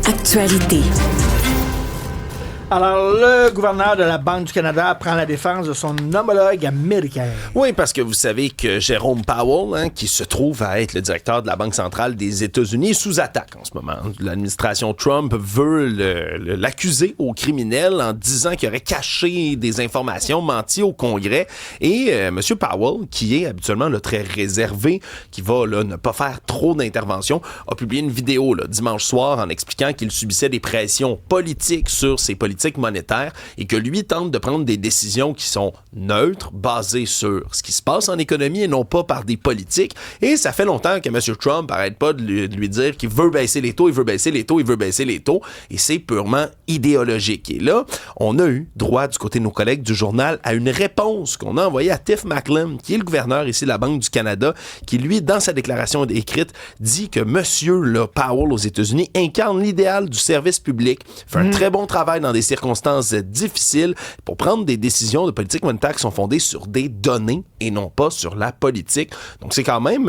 Actualité. Alors, le gouverneur de la Banque du Canada prend la défense de son homologue américain. Oui, parce que vous savez que Jérôme Powell, qui se trouve à être le directeur de la Banque centrale des États-Unis, est sous attaque en ce moment. L'administration Trump veut l'accuser au criminel en disant qu'il aurait caché des informations, menti au Congrès. Et M. Powell, qui est habituellement très réservé, qui va ne pas faire trop d'interventions, a publié une vidéo dimanche soir en expliquant qu'il subissait des pressions politiques sur ses politiques monétaire et que lui tente de prendre des décisions qui sont neutres, basées sur ce qui se passe en économie et non pas par des politiques. Et ça fait longtemps que M. Trump n'arrête pas de lui dire qu'il veut baisser les taux, il veut baisser les taux, il veut baisser les taux. Et c'est purement idéologique. Et là, on a eu droit du côté de nos collègues du journal à une réponse qu'on a envoyée à Tiff Macklem, qui est le gouverneur ici de la Banque du Canada, qui lui, dans sa déclaration écrite, dit que M. Powell aux États-Unis incarne l'idéal du service public, fait un très bon travail dans des circonstances difficiles pour prendre des décisions de politique monétaire qui sont fondées sur des données et non pas sur la politique. Donc c'est quand même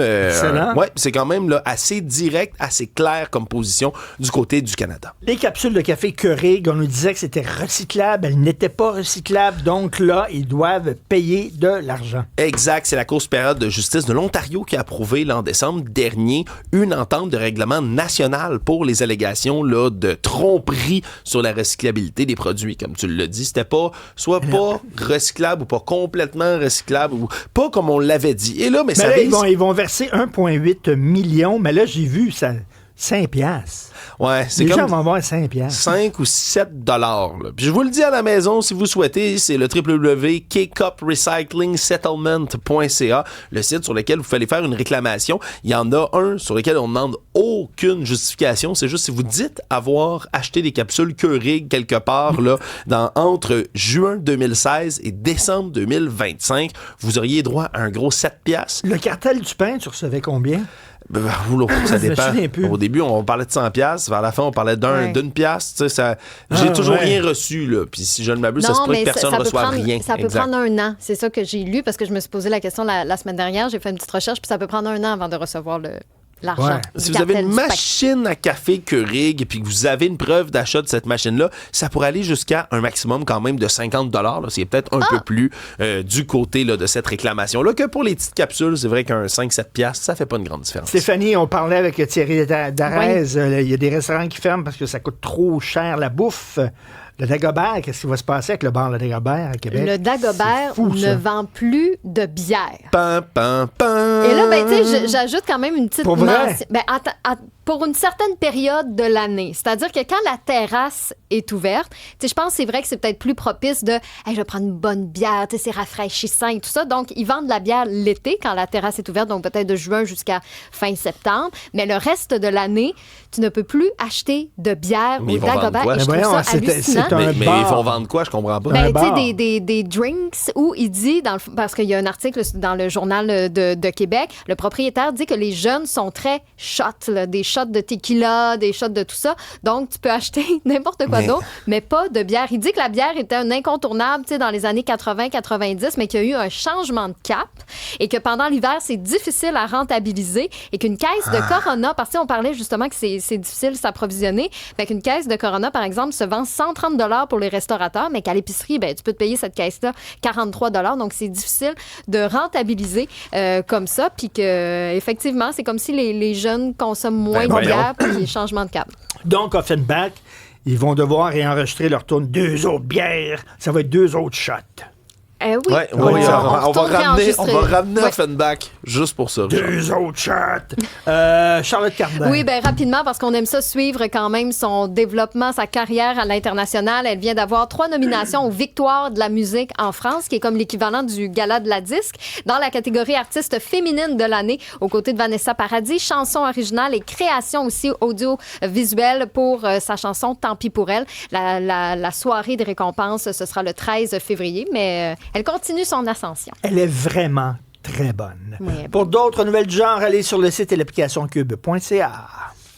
c'est quand même assez direct, assez clair comme position du côté du Canada. Les capsules de café Keurig, on nous disait que c'était recyclable, elles n'étaient pas recyclables, donc là, ils doivent payer de l'argent. Exact, c'est la Cour supérieure de justice de l'Ontario qui a approuvé en décembre dernier une entente de règlement national pour les allégations de tromperie sur la recyclabilité des produits, comme tu l'as dit. C'était pas recyclable ou pas complètement recyclable ou pas comme on l'avait dit. Et là, mais ça là, ils vont verser 1,8 million, mais là, j'ai vu ça 5 piastres. Ouais, c'est les comme gens vont avoir 5 piastres. 5 ou 7 dollars. Puis je vous le dis à la maison, si vous souhaitez, c'est le www.kcuprecyclingsettlement.ca, le site sur lequel vous fallait faire une réclamation. Il y en a un sur lequel on ne demande aucune justification. C'est juste si vous dites avoir acheté des capsules Keurig quelque part entre juin 2016 et décembre 2025, vous auriez droit à un gros 7 piastres. Le cartel du pain, tu recevais combien? Ça dépend. Au début, on parlait de 100 piastres. Vers la fin, on parlait d'une piastre. J'ai toujours rien reçu. Puis si je ne m'abuse, ça se peut que personne ne reçoive rien. Ça peut prendre un an. C'est ça que j'ai lu parce que je me suis posé la question la semaine dernière. J'ai fait une petite recherche, puis ça peut prendre un an avant de recevoir l'argent. Ouais. Si vous avez une machine à café Keurig et puis que vous avez une preuve d'achat de cette machine-là, ça pourrait aller jusqu'à un maximum quand même de 50 $. C'est peut-être un peu plus du côté de cette réclamation-là que pour les petites capsules. C'est vrai qu'un 5-7 piastres, ça fait pas une grande différence. Stéphanie, on parlait avec Thierry Darès. Il y a des restaurants qui ferment parce que ça coûte trop cher la bouffe. Le Dagobert, qu'est-ce qui va se passer avec le bar Le Dagobert à Québec? Le Dagobert ne vend plus de bière. Pam, pam, pam. Et là, tu sais, j'ajoute quand même une petite Pour vrai? pour une certaine période de l'année. C'est-à-dire que quand la terrasse est ouverte, tu sais, je pense que c'est vrai que c'est peut-être plus propice de hey, je vais prendre une bonne bière, tu sais, c'est rafraîchissant et tout ça. Donc, ils vendent de la bière l'été quand la terrasse est ouverte, donc peut-être de juin jusqu'à fin septembre. Mais le reste de l'année, tu ne peux plus acheter de bière au Dagobert. Et je trouve ça hallucinant. Mais ils vont vendre quoi? Je comprends pas. Ben, tu sais, des drinks où il dit, parce qu'il y a un article dans le journal de Québec, le propriétaire dit que les jeunes sont très shots, des shots de tequila, des shots de tout ça. Donc, tu peux acheter n'importe quoi d'autre, mais pas de bière. Il dit que la bière était un incontournable, tu sais, dans les années 80-90, mais qu'il y a eu un changement de cap et que pendant l'hiver, c'est difficile à rentabiliser et qu'une caisse de Corona, parce qu'on parlait justement que c'est difficile de s'approvisionner, fait qu'une caisse de Corona, par exemple, se vend 130 $ pour les restaurateurs, mais qu'à l'épicerie, ben, tu peux te payer cette caisse-là 43 $. Donc, c'est difficile de rentabiliser comme ça. Puis que effectivement, c'est comme si les jeunes consomment moins de bière puis changement de cap. Donc, Offenbach, ils vont devoir réenregistrer leur tourne 2 autres bières. Ça va être 2 autres shots. Oui. Ouais, on va ramener Offenbach juste pour ça. 2 autres shots. Charlotte Cardin. Oui, bien rapidement, parce qu'on aime ça suivre quand même son développement, sa carrière à l'international. Elle vient d'avoir 3 nominations aux Victoires de la musique en France, qui est comme l'équivalent du Gala de la disque, dans la catégorie artiste féminine de l'année, aux côtés de Vanessa Paradis, chanson originale et création aussi audiovisuelle pour sa chanson Tant pis pour elle. La soirée de récompense, ce sera le 13 février, mais elle continue son ascension. Elle est vraiment très bonne. Oui, Pour d'autres nouvelles du genre, allez sur le site et l'application cube.ca.